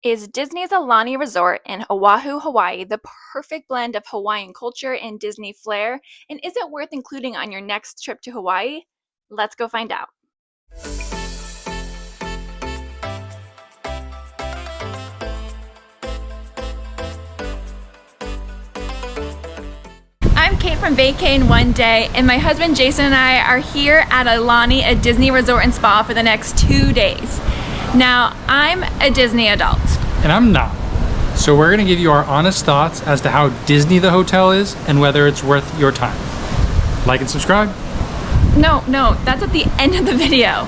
Is Disney's Aulani Resort in Oahu, Hawaii the perfect blend of Hawaiian culture and Disney flair? And is it worth including on your next trip to Hawaii? Let's go find out. I'm Kate from Vacay in One Day, and my husband Jason and I are here at Aulani, a Disney resort and spa, for the next 2 days. Now, I'm a Disney adult. And I'm not. So we're going to give you our honest thoughts as to how Disney the hotel is and whether it's worth your time. Like and subscribe. No, that's at the end of the video.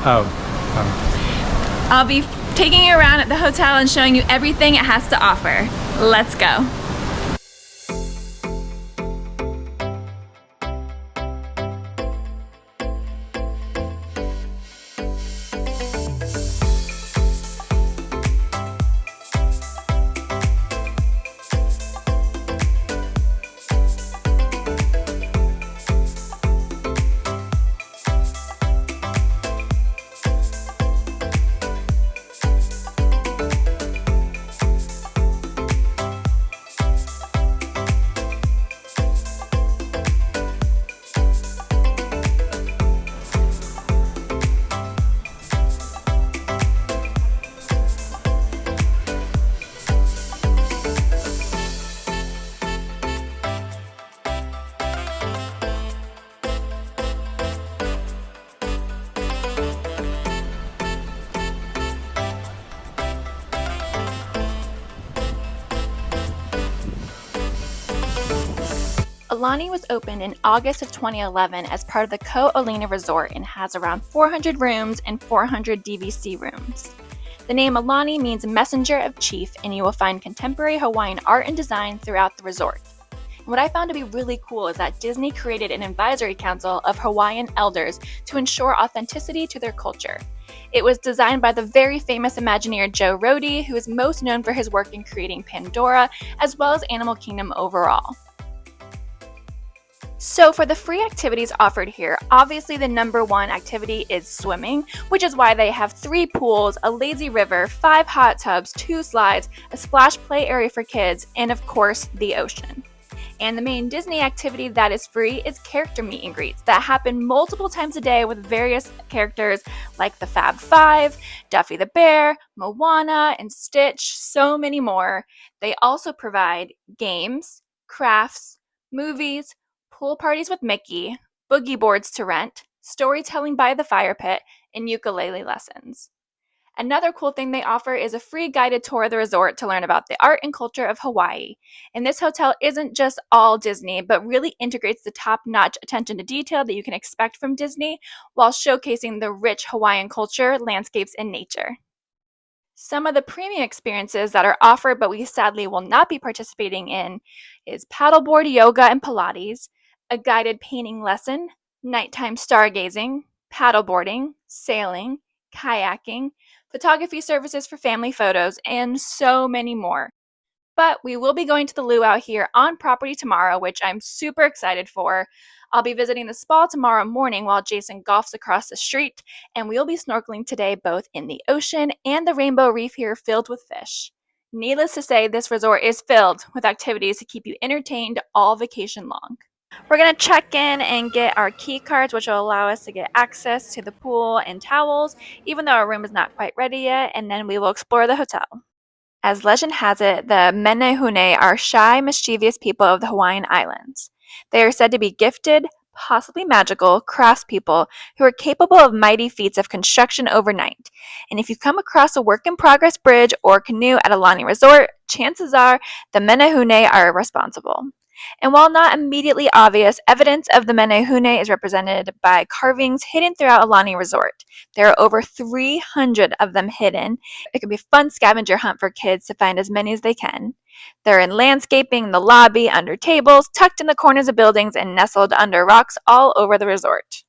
I'll be taking you around at the hotel and showing you everything it has to offer. Let's go. Aulani was opened in August of 2011 as part of the Aulani Resort and has around 400 rooms and 400 DVC rooms. The name Aulani means messenger of chief, and you will find contemporary Hawaiian art and design throughout the resort. And what I found to be really cool is that Disney created an advisory council of Hawaiian elders to ensure authenticity to their culture. It was designed by the very famous Imagineer Joe Rohde, who is most known for his work in creating Pandora, as well as Animal Kingdom overall. So for the free activities offered here, obviously the number one activity is swimming, which is why they have 3 pools, a lazy river, 5 hot tubs, 2 slides, a splash play area for kids, and of course, the ocean. And the main Disney activity that is free is character meet and greets that happen multiple times a day with various characters like the Fab Five, Duffy the Bear, Moana, and Stitch, so many more. They also provide games, crafts, movies, pool parties with Mickey, boogie boards to rent, storytelling by the fire pit, and ukulele lessons. Another cool thing they offer is a free guided tour of the resort to learn about the art and culture of Hawaii. And this hotel isn't just all Disney, but really integrates the top-notch attention to detail that you can expect from Disney while showcasing the rich Hawaiian culture, landscapes, and nature. Some of the premium experiences that are offered but we sadly will not be participating in is paddleboard yoga and Pilates, a guided painting lesson, nighttime stargazing, paddleboarding, sailing, kayaking, photography services for family photos, and so many more. But we will be going to the luau here on property tomorrow, which I'm super excited for. I'll be visiting the spa tomorrow morning while Jason golfs across the street, and we'll be snorkeling today both in the ocean and the rainbow reef here filled with fish. Needless to say, this resort is filled with activities to keep you entertained all vacation long. We're going to check in and get our key cards, which will allow us to get access to the pool and towels, even though our room is not quite ready yet, and then we will explore the hotel. As legend has it, the Menehune are shy, mischievous people of the Hawaiian Islands. They are said to be gifted, possibly magical, craftspeople who are capable of mighty feats of construction overnight. And if you come across a work-in-progress bridge or canoe at Aulani Resort, chances are the Menehune are responsible. And while not immediately obvious, evidence of the Menehune is represented by carvings hidden throughout Aulani Resort. There are over 300 of them hidden. It can be a fun scavenger hunt for kids to find as many as they can. They're in landscaping, the lobby, under tables, tucked in the corners of buildings, and nestled under rocks all over the resort.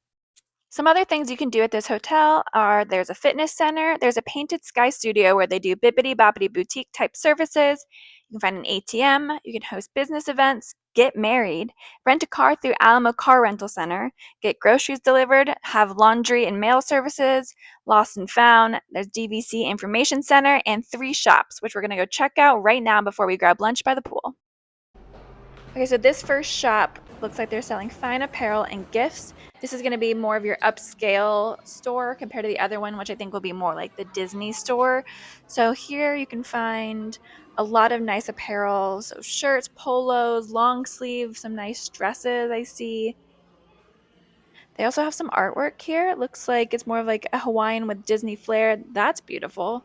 Some other things you can do at this hotel are there's a fitness center, there's a painted sky studio where they do bippity boppity boutique type services. You can find an ATM, you can host business events, get married, rent a car through Alamo Car Rental Center, get groceries delivered, have laundry and mail services, lost and found. There's DVC Information Center and 3 shops, which we're going to go check out right now before we grab lunch by the pool. Okay, so this first shop looks like they're selling fine apparel and gifts. This is going to be more of your upscale store compared to the other one, which I think will be more like the Disney store. So here you can find a lot of nice apparel, so shirts, polos, long sleeves, some nice dresses I see. They also have some artwork here. It looks like it's more of like a Hawaiian with Disney flair. That's beautiful.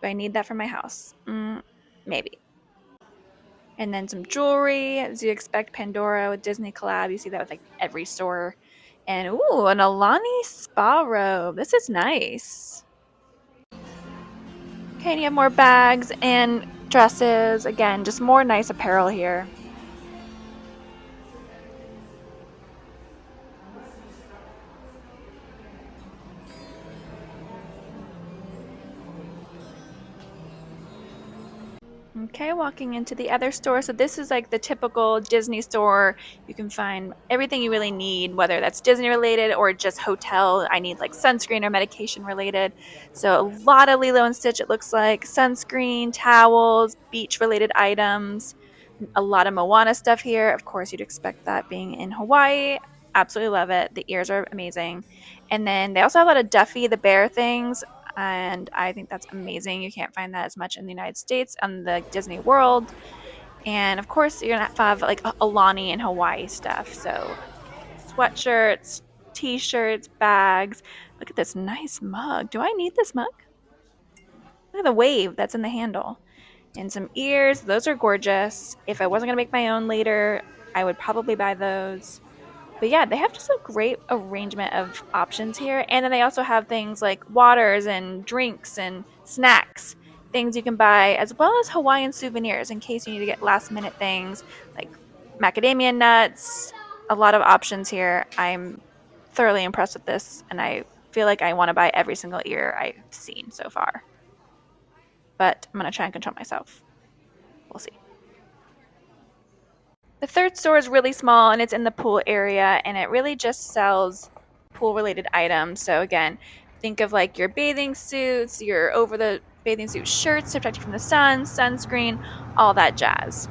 Do I need that for my house? Maybe. And then some jewelry, as you expect, Pandora with Disney collab. You see that with like every store. And ooh, an Aulani spa robe. This is nice. Okay, and you have more bags and dresses. Again, just more nice apparel here. Okay, walking into the other store. So this is like the typical Disney store. You can find everything you really need, whether that's Disney related or just hotel. I need like sunscreen or medication related. So a lot of Lilo and Stitch, it looks like sunscreen, towels, beach related items, a lot of Moana stuff here. Of course, you'd expect that being in Hawaii. Absolutely love it. The ears are amazing. And then they also have a lot of Duffy the Bear things, and I think that's amazing. You can't find that as much in the United States on the Disney World. And of course, you're gonna have like Aulani and Hawaii stuff. So sweatshirts, t-shirts, bags. Look at this nice mug. Do I need this mug? Look at the wave that's in the handle. And some ears. Those are gorgeous. If I wasn't gonna make my own later, I would probably buy those. But yeah, they have just a great arrangement of options here. And then they also have things like waters and drinks and snacks, things you can buy, as well as Hawaiian souvenirs in case you need to get last minute things like macadamia nuts. A lot of options here. I'm thoroughly impressed with this, and I feel like I want to buy every single ear I've seen so far. But I'm going to try and control myself. We'll see. The third store is really small and it's in the pool area, and it really just sells pool related items. So again, think of like your bathing suits, your over the bathing suit shirts to protect you from the sun, sunscreen, all that jazz.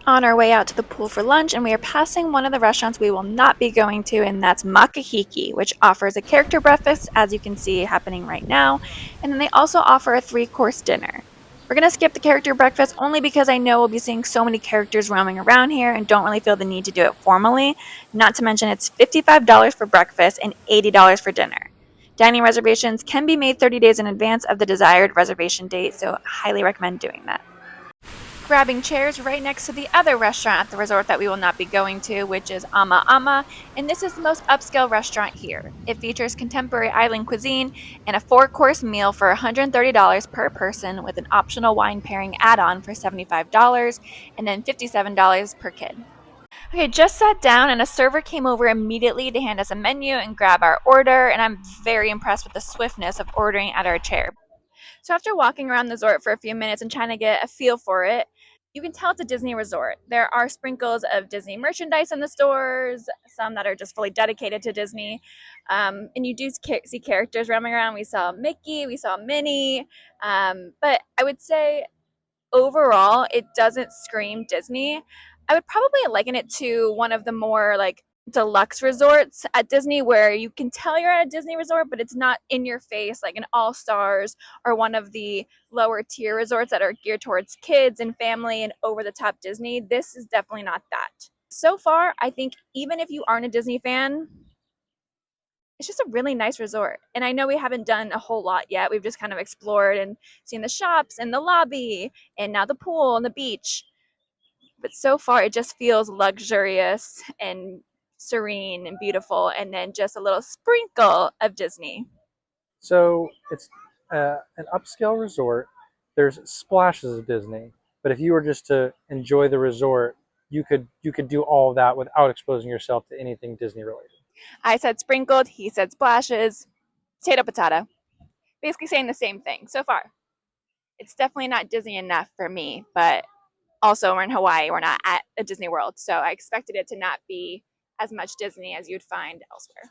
On our way out to the pool for lunch, and we are passing one of the restaurants we will not be going to, and that's Makahiki, which offers a character breakfast, as you can see happening right now, and then they also offer a 3-course dinner. We're going to skip the character breakfast only because I know we'll be seeing so many characters roaming around here and don't really feel the need to do it formally, not to mention it's $55 for breakfast and $80 for dinner. Dining reservations can be made 30 days in advance of the desired reservation date, so I highly recommend doing that. Grabbing chairs right next to the other restaurant at the resort that we will not be going to, which is Ama Ama, and this is the most upscale restaurant here. It features contemporary island cuisine and a 4-course meal for $130 per person with an optional wine pairing add-on for $75 and then $57 per kid. Okay, just sat down and a server came over immediately to hand us a menu and grab our order, and I'm very impressed with the swiftness of ordering at our chair. So after walking around the resort for a few minutes and trying to get a feel for it, you can tell it's a Disney resort. There are sprinkles of Disney merchandise in the stores, some that are just fully dedicated to Disney. And you do see characters roaming around. We saw Mickey, we saw Minnie. But I would say overall, it doesn't scream Disney. I would probably liken it to one of the more like deluxe resorts at Disney where you can tell you're at a Disney resort, but it's not in your face like an All Stars or one of the lower tier resorts that are geared towards kids and family and over the top Disney. This is definitely not that. So far, I think even if you aren't a Disney fan, it's just a really nice resort. And I know we haven't done a whole lot yet. We've just kind of explored and seen the shops and the lobby and now the pool and the beach. But so far, it just feels luxurious and serene and beautiful, and then just a little sprinkle of Disney. So it's an upscale resort. There's splashes of Disney, but if you were just to enjoy the resort, you could do all of that without exposing yourself to anything Disney related. I said sprinkled, he said splashes, potato, potato. Basically saying the same thing so far. It's definitely not Disney enough for me, but also we're in Hawaii, we're not at a Disney World, so I expected it to not be as much Disney as you'd find elsewhere.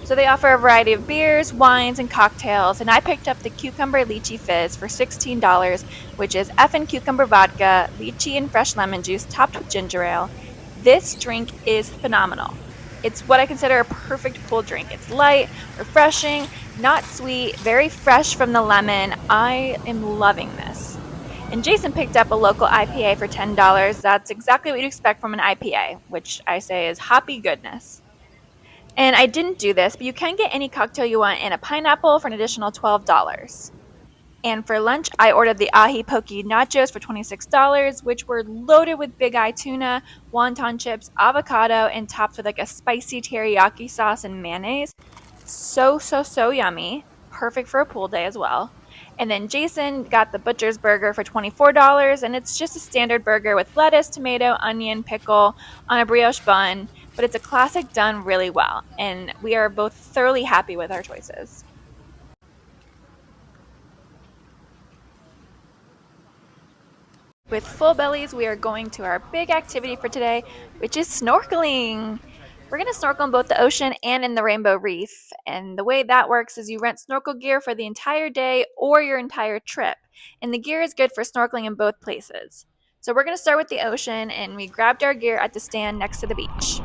So they offer a variety of beers, wines, and cocktails, and I picked up the Cucumber Lychee Fizz for $16, which is effing cucumber vodka, lychee, and fresh lemon juice topped with ginger ale. This drink is phenomenal. It's what I consider a perfect pool drink. It's light, refreshing, not sweet, very fresh from the lemon. I am loving this. And Jason picked up a local IPA for $10. That's exactly what you'd expect from an IPA, which I say is hoppy goodness. And I didn't do this, but you can get any cocktail you want and a pineapple for an additional $12. And for lunch, I ordered the ahi poke nachos for $26, which were loaded with big eye tuna, wonton chips, avocado, and topped with like a spicy teriyaki sauce and mayonnaise. So yummy. Perfect for a pool day as well. And then Jason got the butcher's burger for $24, and it's just a standard burger with lettuce, tomato, onion, pickle on a brioche bun, but it's a classic done really well, and we are both thoroughly happy with our choices. With full bellies, we are going to our big activity for today, which is snorkeling. We're going to snorkel in both the ocean and in the Rainbow Reef. And the way that works is you rent snorkel gear for the entire day or your entire trip. And the gear is good for snorkeling in both places. So we're going to start with the ocean, and we grabbed our gear at the stand next to the beach.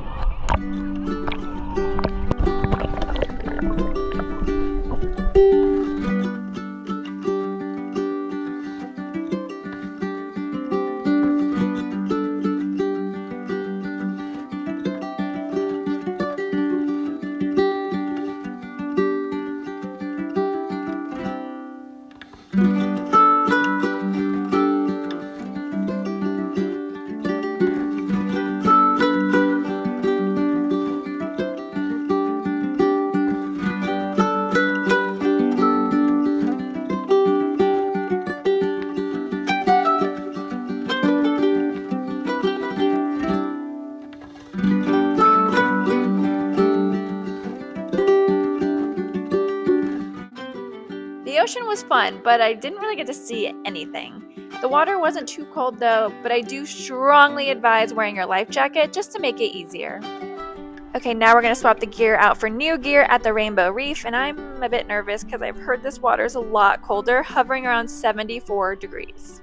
The ocean was fun, but I didn't really get to see anything. The water wasn't too cold though, but I do strongly advise wearing your life jacket just to make it easier. Okay, now we're going to swap the gear out for new gear at the Rainbow Reef, and I'm a bit nervous because I've heard this water is a lot colder, hovering around 74 degrees.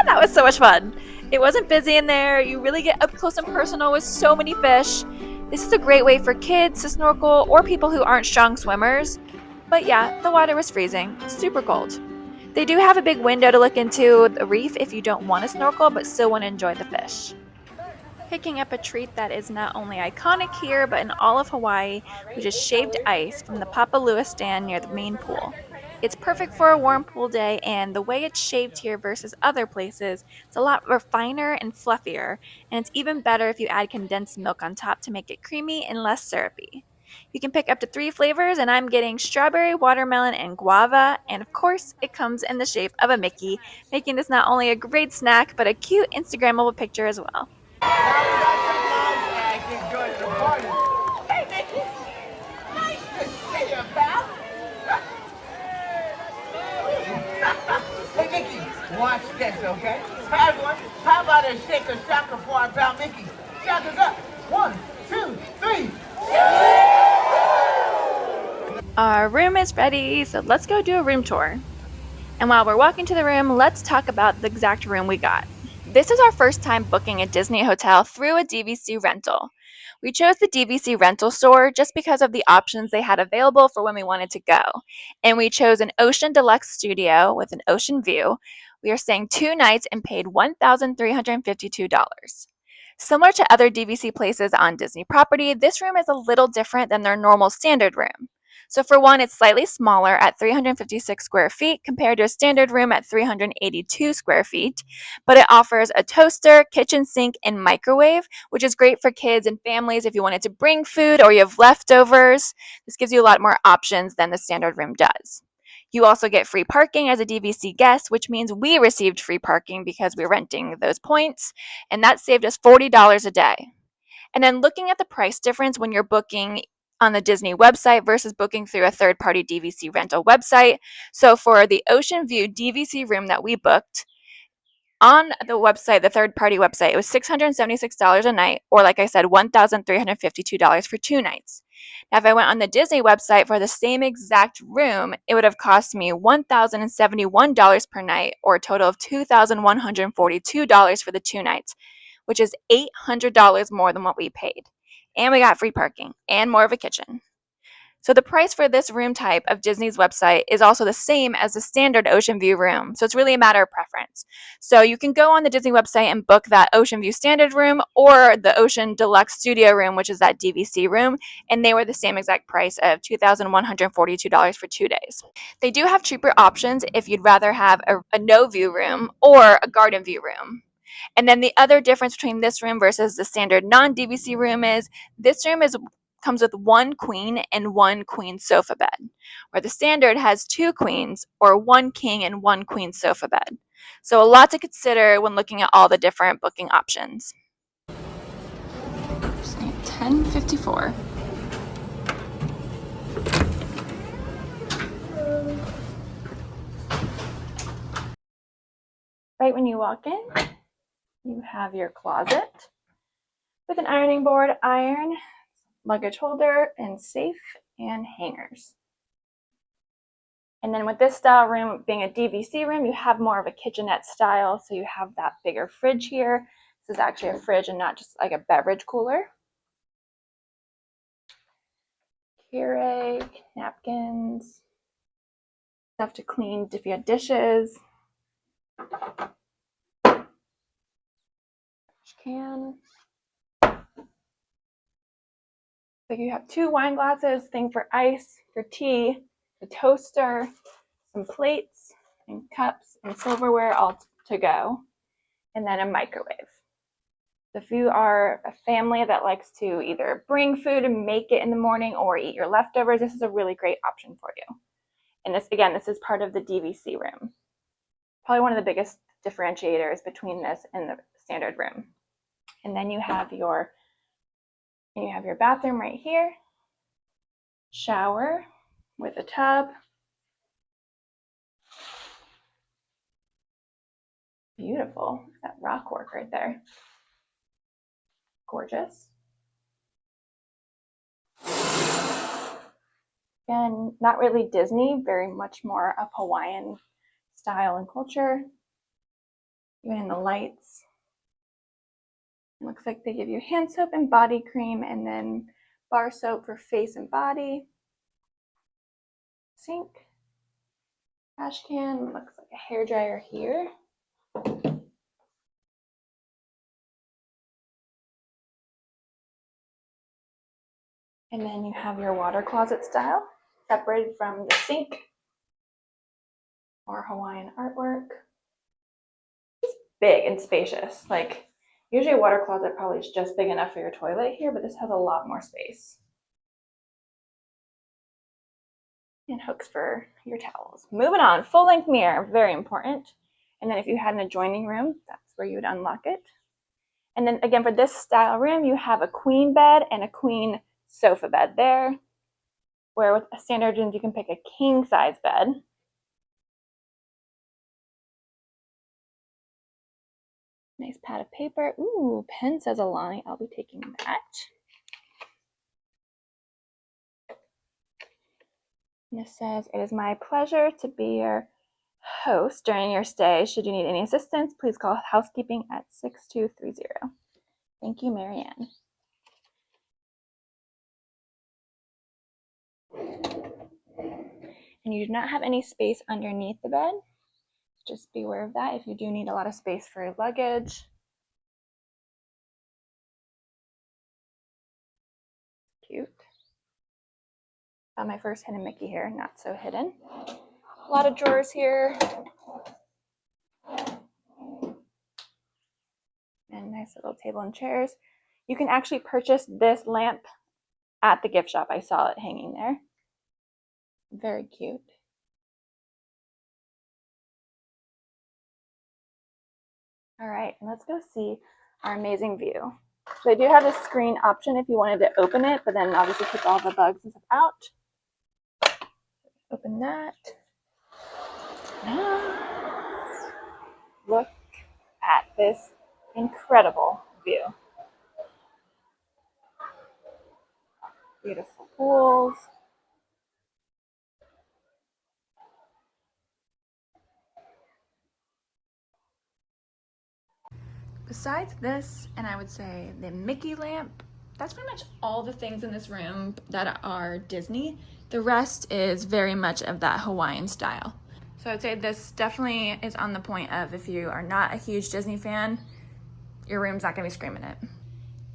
That was so much fun. It wasn't busy in there. You really get up close and personal with so many fish. This is a great way for kids to snorkel or people who aren't strong swimmers. But yeah, the water was freezing, super cold. They do have a big window to look into the reef if you don't want to snorkel but still want to enjoy the fish. Picking up a treat that is not only iconic here but in all of Hawaii, which is shaved ice from the Papa Lua stand near the main pool. It's perfect for a warm pool day, and the way it's shaved here versus other places, it's a lot finer and fluffier, and it's even better if you add condensed milk on top to make it creamy and less syrupy. You can pick up to 3 flavors, and I'm getting strawberry, watermelon, and guava, and of course, it comes in the shape of a Mickey, making this not only a great snack, but a cute Instagrammable picture as well. Hey, Mickey! Nice to see you, pal! Hey, Mickey, watch this, okay? Hi, everyone. How about a shake of shaka for our pal Mickey? Shaka's up. 1, 2, 3. Our room is ready, so let's go do a room tour. And while we're walking to the room, let's talk about the exact room we got. This is our first time booking a Disney hotel through a DVC rental. We chose the DVC rental store just because of the options they had available for when we wanted to go. And we chose an Ocean Deluxe Studio with an ocean view. We are staying 2 nights and paid $1,352. Similar to other DVC places on Disney property, this room is a little different than their normal standard room. So for one, it's slightly smaller at 356 square feet compared to a standard room at 382 square feet, but it offers a toaster, kitchen sink, and microwave, which is great for kids and families if you wanted to bring food or you have leftovers. This gives you a lot more options than the standard room does. You also get free parking as a DVC guest, which means we received free parking because we're renting those points, and that saved us $40 a day. And then looking at the price difference when you're booking on the Disney website versus booking through a third-party DVC rental website. So for the Ocean View DVC room that we booked, on the website, the third-party website, it was $676 a night, or like I said, $1,352 for 2 nights. Now, if I went on the Disney website for the same exact room, it would have cost me $1,071 per night, or a total of $2,142 for the 2 nights, which is $800 more than what we paid. And we got free parking and more of a kitchen. So the price for this room type of Disney's website is also the same as the standard Ocean View room. So it's really a matter of preference. So you can go on the Disney website and book that Ocean View standard room or the Ocean Deluxe Studio room, which is that DVC room, and they were the same exact price of $2,142 for 2 days. They do have cheaper options if you'd rather have a no view room or a garden view room. And then the other difference between this room versus the standard non-DVC room is this room comes with 1 queen and 1 queen sofa bed, where the standard has 2 queens or 1 king and 1 queen sofa bed. So a lot to consider when looking at all the different booking options. 10:54. Right when you walk in, you have your closet with an ironing board, iron, luggage holder, and safe and hangers. And then with this style room being a DVC room, you have more of a kitchenette style, so you have that bigger fridge here. This is actually a fridge and not just like a beverage cooler. Keurig, napkins, stuff to clean if you had dishes. Trash can. So you have 2 wine glasses, thing for ice, for tea, a toaster, some plates and cups and silverware all to go, and then a microwave. If you are a family that likes to either bring food and make it in the morning or eat your leftovers, this is a really great option for you. And this, again, this is part of the DVC room. Probably one of the biggest differentiators between this and the standard room. And then you have your bathroom right here, shower with a tub. Beautiful, that rock work right there. Gorgeous. Again, not really Disney, very much more of Hawaiian style and culture. Even in the lights. It looks like they give you hand soap and body cream and then bar soap for face and body. Sink. Trash can. Looks like a hairdryer here. And then you have your water closet style, separated from the sink or Hawaiian artwork. It's big and spacious. Like, usually a water closet probably is just big enough for your toilet here, but this has a lot more space. And hooks for your towels. Moving on, full-length mirror, very important. And then if you had an adjoining room, that's where you would unlock it. And then again, for this style room, you have a queen bed and a queen sofa bed there, where with a standard room, you can pick a king size bed. Nice pad of paper. Ooh, pen says Aulani. I'll be taking that. And it says, "It is my pleasure to be your host during your stay. Should you need any assistance, please call housekeeping at 6230. Thank you, Marianne. And you do not have any space underneath the bed. Just be aware of that if you do need a lot of space for your luggage. Cute. Got my first hidden Mickey here, not so hidden. A lot of drawers here. And nice little table and chairs. You can actually purchase this lamp at the gift shop. I saw it hanging there. Very cute. All right, let's go see our amazing view. So they do have a screen option if you wanted to open it, but then obviously keep all the bugs and stuff out. Open that. Look at this incredible view. Beautiful pools. Besides this, and I would say the Mickey lamp, that's pretty much all the things in this room that are Disney. The rest is very much of that Hawaiian style. So I'd say this definitely is on the point of, if you are not a huge Disney fan, your room's not gonna be screaming it.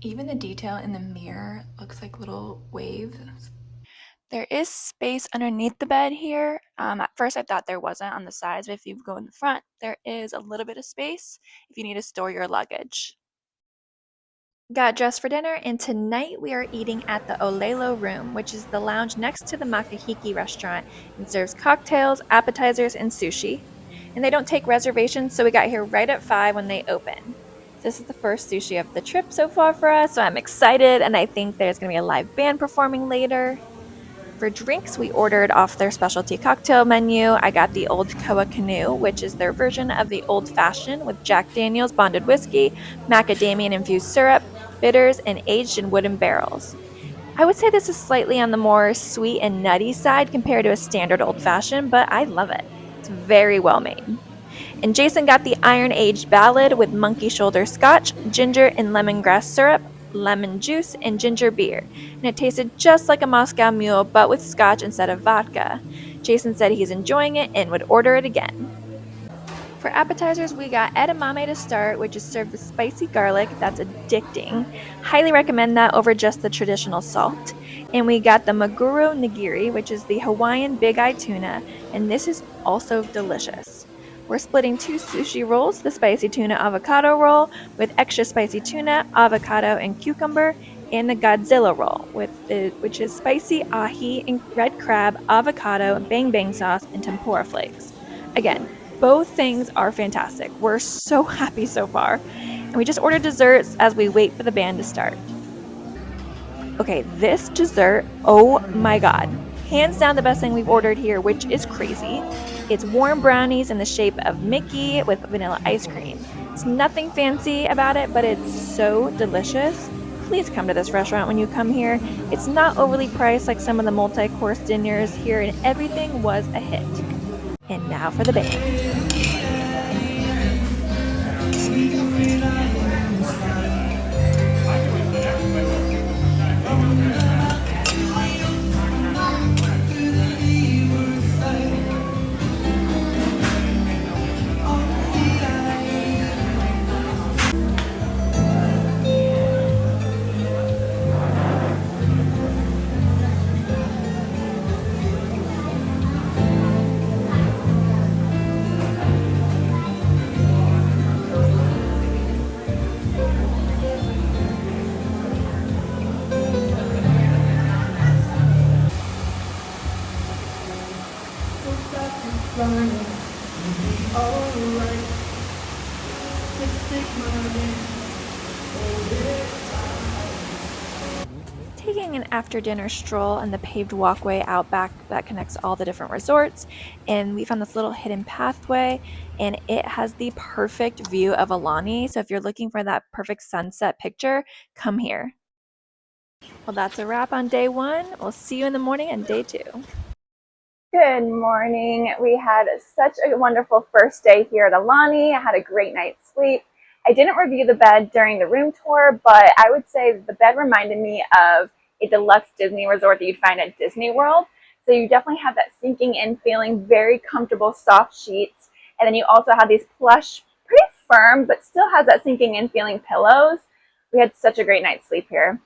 Even the detail in the mirror looks like little waves. There is space underneath the bed here. At first I thought there wasn't on the sides, but if you go in the front, there is a little bit of space if you need to store your luggage. Got dressed for dinner, and tonight we are eating at the Olelo Room, which is the lounge next to the Makahiki restaurant, and serves cocktails, appetizers, and sushi. And they don't take reservations, so we got here right at 5 when they open. This is the first sushi of the trip so far for us, so I'm excited, and I think there's going to be a live band performing later. For drinks, we ordered off their specialty cocktail menu. I got the Old Koa Canoe, which is their version of the Old Fashioned with Jack Daniel's bonded whiskey, macadamia-infused syrup, bitters, and aged in wooden barrels. I would say this is slightly on the more sweet and nutty side compared to a standard Old Fashioned, but I love it. It's very well made. And Jason got the iron-aged ballad with monkey shoulder scotch, ginger and lemongrass syrup, lemon juice, and ginger beer, and it tasted just like a Moscow Mule but with scotch instead of vodka. Jason said he's enjoying it and would order it again. For appetizers, we got edamame to start, which is served with spicy garlic. That's addicting. Highly recommend that over just the traditional salt. And we got the maguro nigiri, which is the Hawaiian big-eye tuna, and this is also delicious. We're splitting 2 sushi rolls, the spicy tuna avocado roll with extra spicy tuna, avocado, and cucumber, and the Godzilla roll, which is spicy ahi and red crab, avocado, bang bang sauce, and tempura flakes. Again, both things are fantastic. We're so happy so far. And we just ordered desserts as we wait for the band to start. Okay, this dessert, oh my god. Hands down the best thing we've ordered here, which is crazy. It's warm brownies in the shape of Mickey with vanilla ice cream. It's nothing fancy about it, but it's so delicious. Please come to this restaurant when you come here. It's not overly priced like some of the multi-course dinners here, and everything was a hit. And now for the band. Taking an after-dinner stroll on the paved walkway out back that connects all the different resorts, and we found this little hidden pathway, and it has the perfect view of Aulani. So if you're looking for that perfect sunset picture, come here. Well, that's a wrap on day 1. We'll see you in the morning on day 2. Good morning. We had such a wonderful first day here at Aulani. I had a great night's sleep. I didn't review the bed during the room tour, but I would say the bed reminded me of a deluxe Disney resort that you'd find at Disney World. So you definitely have that sinking in feeling, very comfortable, soft sheets. And then you also have these plush, pretty firm, but still has that sinking in feeling pillows. We had such a great night's sleep here.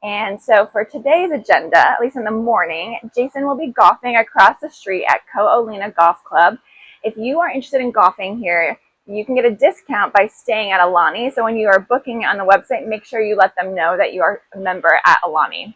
And so for today's agenda, at least in the morning, Jason will be golfing across the street at Aulani Golf Club. If you are interested in golfing here, you can get a discount by staying at Aulani. So when you are booking on the website, make sure you let them know that you are a member at Aulani.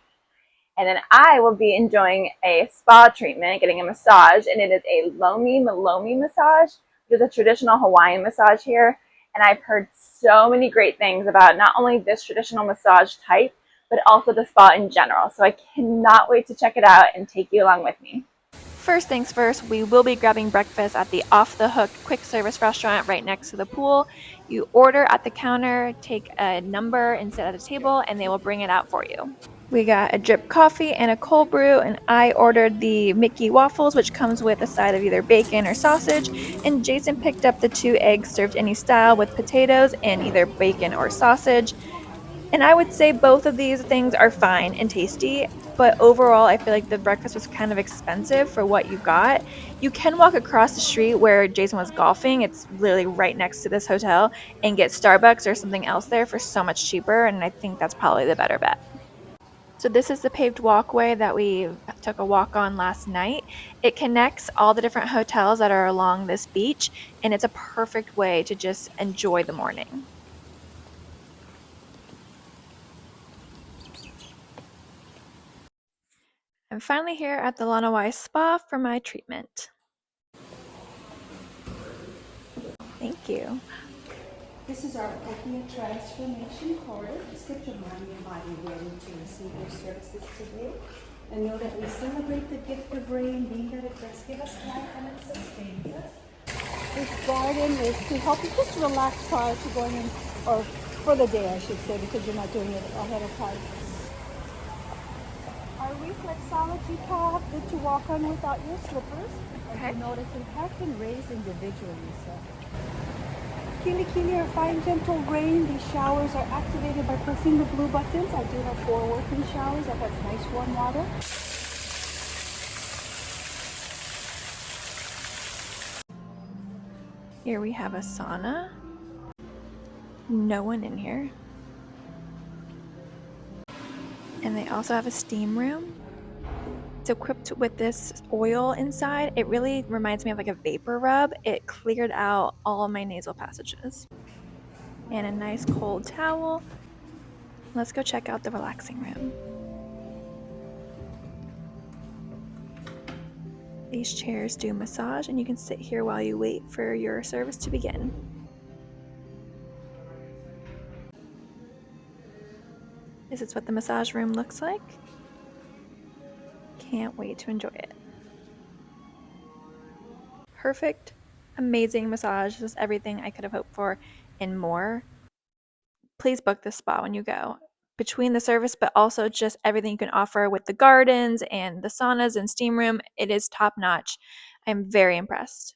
And then I will be enjoying a spa treatment, getting a massage, and it is a Lomi Malomi massage, which is a traditional Hawaiian massage here. And I've heard so many great things about not only this traditional massage type, but also the spa in general. So I cannot wait to check it out and take you along with me. First things first, we will be grabbing breakfast at the Off the Hook quick service restaurant right next to the pool. You order at the counter, take a number and sit at a table, and they will bring it out for you. We got a drip coffee and a cold brew, and I ordered the Mickey waffles, which comes with a side of either bacon or sausage, and Jason picked up the 2 eggs served any style with potatoes and either bacon or sausage. And I would say both of these things are fine and tasty, but overall, I feel like the breakfast was kind of expensive for what you got. You can walk across the street where Jason was golfing. It's literally right next to this hotel, and get Starbucks or something else there for so much cheaper, and I think that's probably the better bet. So this is the paved walkway that we took a walk on last night. It connects all the different hotels that are along this beach, and it's a perfect way to just enjoy the morning. I'm finally here at the Lanawai Spa for my treatment. Thank you. This is our opiate transformation corridor. Just get your mind and body ready to receive your services today. And know that we celebrate the gift of rain, being that it does give us life and it sustains us. This garden is to help you just relax prior to going in, or for the day I should say, because you're not doing it ahead of time. Our reflexology path, good to walk on without your slippers. As you notice, it has been raised individually, so. Kili Kili or fine gentle rain. These showers are activated by pressing the blue buttons. I do have 4 working showers that has nice warm water. Here we have a sauna. No one in here. And they also have a steam room. It's equipped with this oil inside. It really reminds me of like a vapor rub. It cleared out all of my nasal passages. And a nice cold towel. Let's go check out the relaxing room. These chairs do massage, and you can sit here while you wait for your service to begin. This is what the massage room looks like. Can't wait to enjoy it. Perfect, amazing massage. Just everything I could have hoped for and more. Please book this spa when you go. Between the service, but also just everything you can offer with the gardens and the saunas and steam room, it is top notch. I'm very impressed.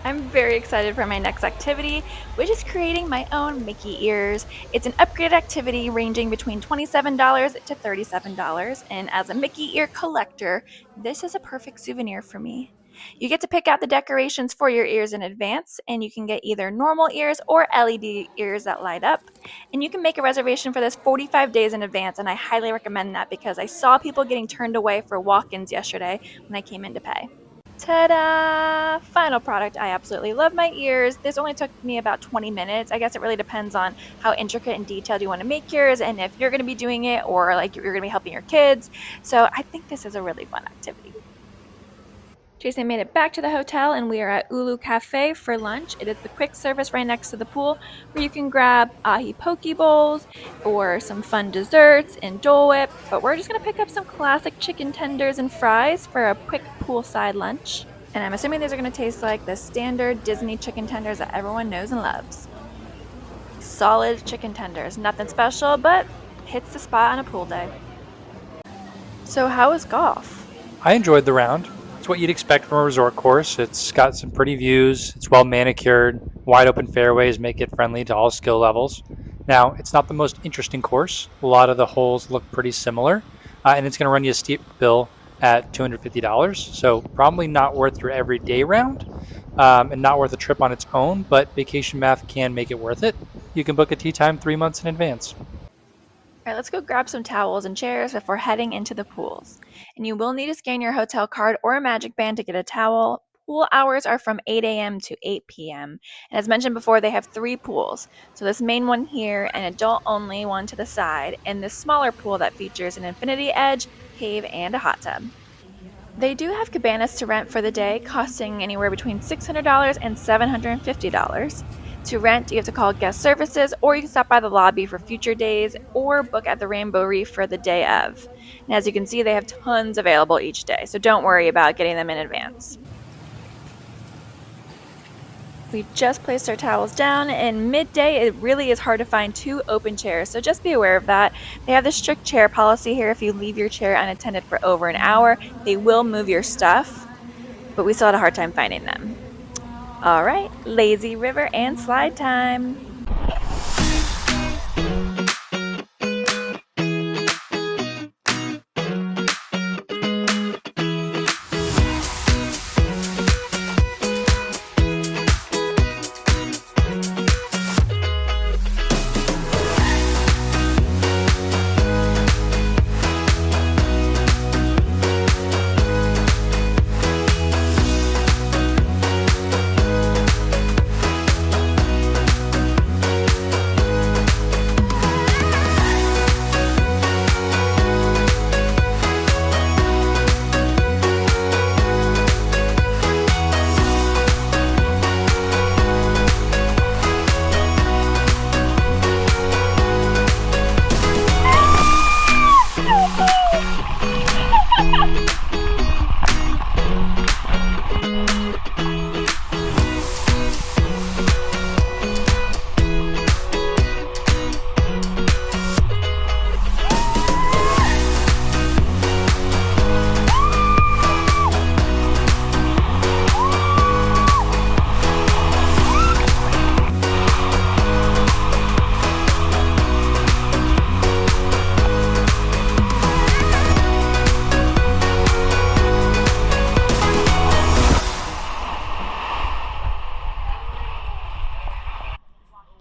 I'm very excited for my next activity, which is creating my own Mickey ears. It's an upgraded activity ranging between $27 to $37, and as a Mickey ear collector, this is a perfect souvenir for me. You get to pick out the decorations for your ears in advance, and you can get either normal ears or LED ears that light up. And you can make a reservation for this 45 days in advance, and I highly recommend that because I saw people getting turned away for walk-ins yesterday when I came in to pay. Ta-da! Final product. I absolutely love my ears. This only took me about 20 minutes. I guess it really depends on how intricate and detailed you want to make yours and if you're going to be doing it or like you're going to be helping your kids. So I think this is a really fun activity. Jason made it back to the hotel and we are at Ulu Cafe for lunch. It is the quick service right next to the pool where you can grab ahi poke bowls or some fun desserts and Dole Whip. But we're just going to pick up some classic chicken tenders and fries for a quick poolside lunch. And I'm assuming these are going to taste like the standard Disney chicken tenders that everyone knows and loves. solid chicken tenders. Nothing special, but hits the spot on a pool day. So how was golf? I enjoyed the round. It's what you'd expect from a resort course. It's got some pretty views, it's well manicured, wide open fairways make it friendly to all skill levels. Now, it's not the most interesting course. A lot of the holes look pretty similar, and it's going to run you a steep bill at $250, so probably not worth your everyday round, and not worth a trip on its own, but vacation math can make it worth it. You can book a tee time 3 months in advance. All right, let's go grab some towels and chairs before heading into the pools. And you will need to scan your hotel card or a magic band to get a towel. Pool hours are from 8 a.m. to 8 p.m. And as mentioned before, they have 3 pools. So this main one here, an adult only one to the side, and this smaller pool that features an infinity edge, cave, and a hot tub. They do have cabanas to rent for the day, costing anywhere between $600 and $750. To rent, you have to call guest services, or you can stop by the lobby for future days, or book at the Rainbow Reef for the day of. And as you can see, they have tons available each day, so don't worry about getting them in advance. We just placed our towels down, and midday it really is hard to find 2 open chairs, so just be aware of that. They have the strict chair policy here. If you leave your chair unattended for over an hour, they will move your stuff, but we still had a hard time finding them. All right, lazy river and slide time.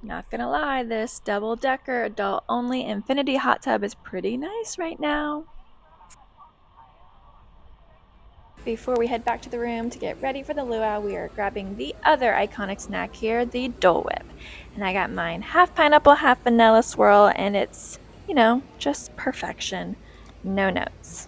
Not gonna lie, this double-decker adult-only infinity hot tub is pretty nice right now. Before we head back to the room to get ready for the luau, we are grabbing the other iconic snack here, the Dole Whip. And I got mine half pineapple, half vanilla swirl, and it's, you know, just perfection. No notes.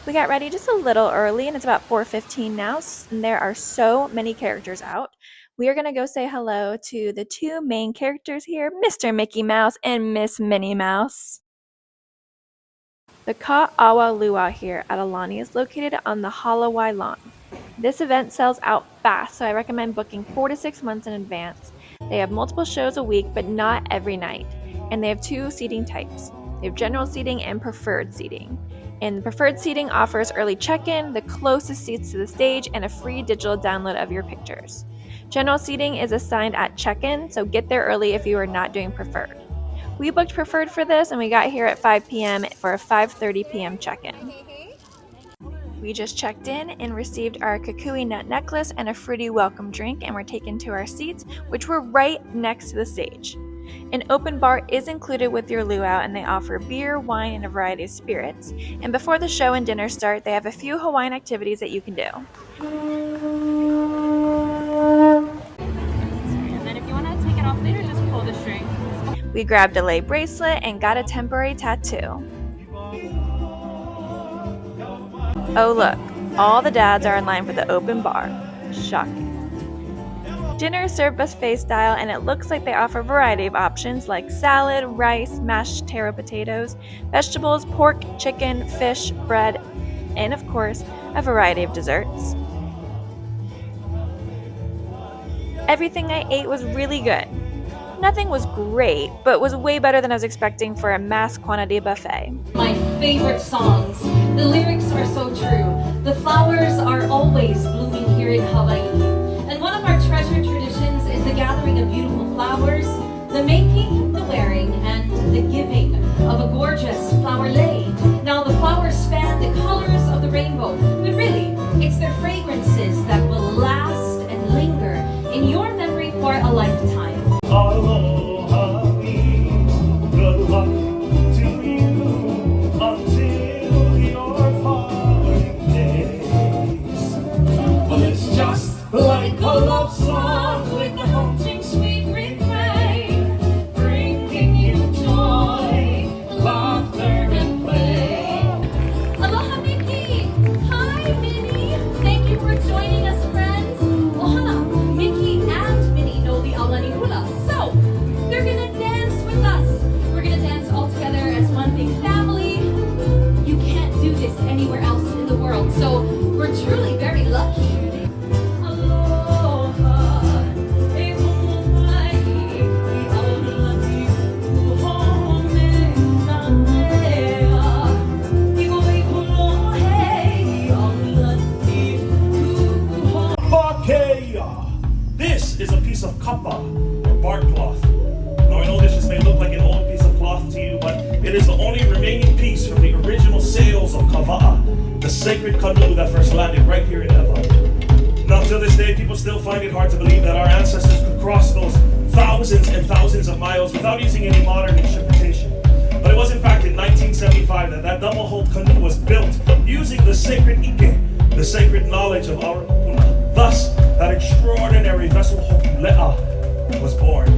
We got ready just a little early, and it's about 4:15 now, and there are so many characters out. We are going to go say hello to the 2 main characters here, Mr. Mickey Mouse and Miss Minnie Mouse. The Waa Luau here at Aulani is located on the Waa Luau. This event sells out fast, so I recommend booking 4 to 6 months in advance. They have multiple shows a week, but not every night. And they have 2 seating types. They have general seating and preferred seating. And preferred seating offers early check-in, the closest seats to the stage, and a free digital download of your pictures. General seating is assigned at check-in, so get there early if you are not doing preferred. We booked preferred for this, and we got here at 5 p.m. for a 5:30 p.m. check-in. We just checked in and received our kukui nut necklace and a fruity welcome drink, and we're taken to our seats, which were right next to the stage. An open bar is included with your luau, and they offer beer, wine, and a variety of spirits. And before the show and dinner start, they have a few Hawaiian activities that you can do. And then if you want to take it off later, just pull the string. We grabbed a lei bracelet and got a temporary tattoo. Oh look, all the dads are in line for the open bar. Shocking. Dinner is served buffet style, and it looks like they offer a variety of options like salad, rice, mashed taro potatoes, vegetables, pork, chicken, fish, bread, and of course, a variety of desserts. Everything I ate was really good. Nothing was great, but was way better than I was expecting for a mass quantity buffet. My favorite songs. The lyrics are so true. The flowers are always blooming here in Hawaii. And one of our treasured traditions is the gathering of beautiful flowers, the making, the wearing, and the giving of a gorgeous flower lei. Now the flowers span the colors of the rainbow, but really, it's their fragrances that will last and linger in your memory for a lifetime. Aloha means good luck to you until your parting days. Well, it's just like a love song with a haunting sweet refrain, bringing you joy, laughter, and play. Aloha, Mickey! Hi, Minnie! Thank you for joining us, friends. Ohana, Mickey and Minnie know the Aulani hula, so they're gonna dance with us. We're gonna dance all together as one big family. You can't do this anywhere else in the world, so we're truly very lucky. Aloha, e mai, I aulani uhone na mea. This is a piece of kapa, or bark cloth. Now I know this just may look like an old piece of cloth to you, but it is the only remaining piece from the original sails of Kava'a, the sacred canoe that first landed right here in Ewa. Now till this day, people still find it hard to believe that our ancestors could cross those thousands and thousands of miles without using any modern interpretation. But it was in fact in 1975 that that double-hulled canoe was built using the sacred ike, the sacred knowledge of our upuna. Thus, that extraordinary vessel Hokule'a was born.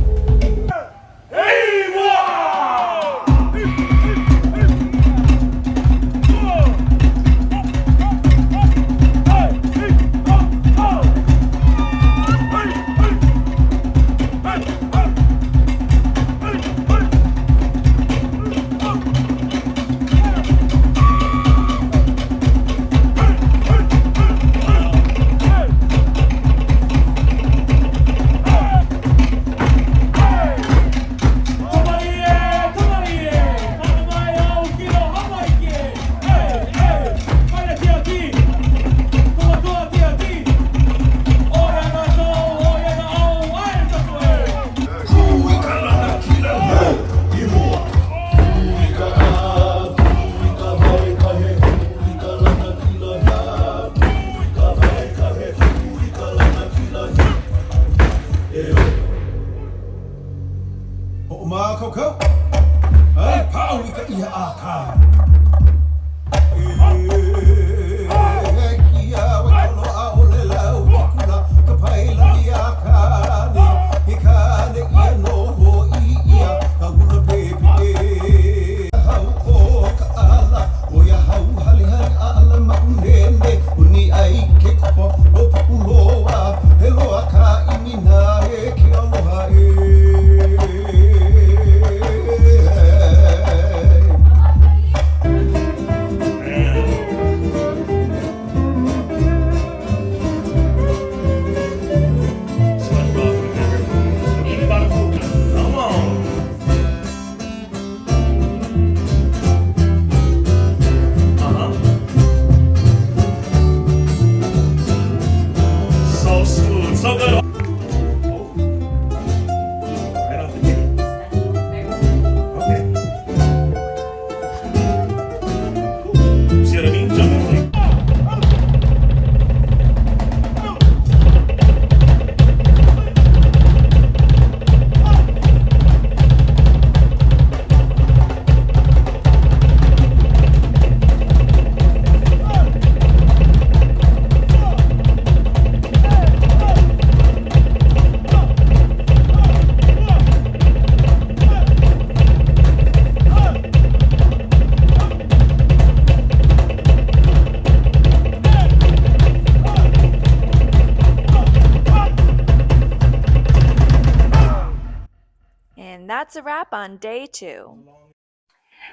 And that's a wrap on day 2.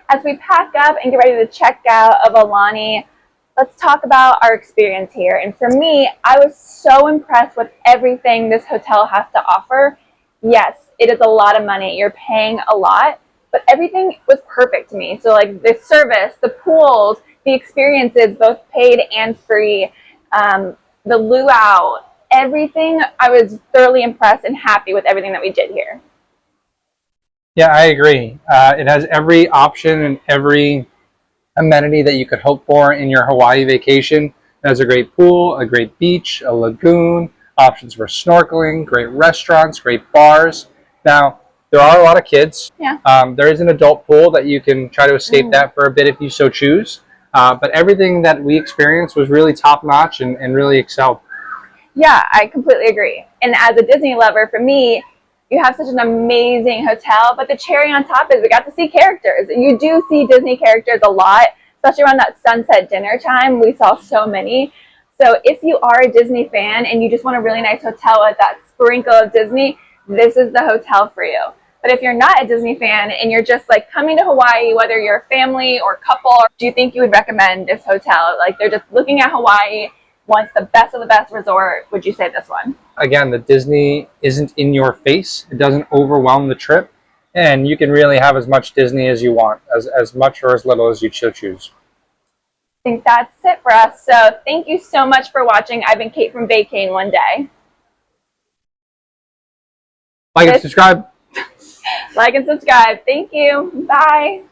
As we pack up and get ready to check out of Aulani, let's talk about our experience here. And for me, I was so impressed with everything this hotel has to offer. Yes, it is a lot of money. You're paying a lot, but everything was perfect to me. So like the service, the pools, the experiences, both paid and free, the luau, everything, I was thoroughly impressed and happy with everything that we did here. Yeah, I agree. It has every option and every amenity that you could hope for in your Hawaii vacation. It has a great pool, a great beach, a lagoon, options for snorkeling, great restaurants, great bars. Now, there are a lot of kids. Yeah. There is an adult pool that you can try to escape that for a bit if you so choose. But everything that we experienced was really top notch and really excelled. Yeah, I completely agree. And as a Disney lover, for me, you have such an amazing hotel, but the cherry on top is we got to see characters. You do see Disney characters a lot, especially around that sunset dinner time. We saw so many. So if you are a Disney fan and you just want a really nice hotel with that sprinkle of Disney, this is the hotel for you. But if you're not a Disney fan and you're just like coming to Hawaii, whether you're a family or couple, do you think you would recommend this hotel? Like they're just looking at Hawaii, wants the best of the best resort, would you say this one? Again, the Disney isn't in your face. It doesn't overwhelm the trip. And you can really have as much Disney as you want, as much or as little as you choose. I think that's it for us. So thank you so much for watching. I've been Kate from Vacane One Day. Like and subscribe. Like and subscribe. Thank you. Bye.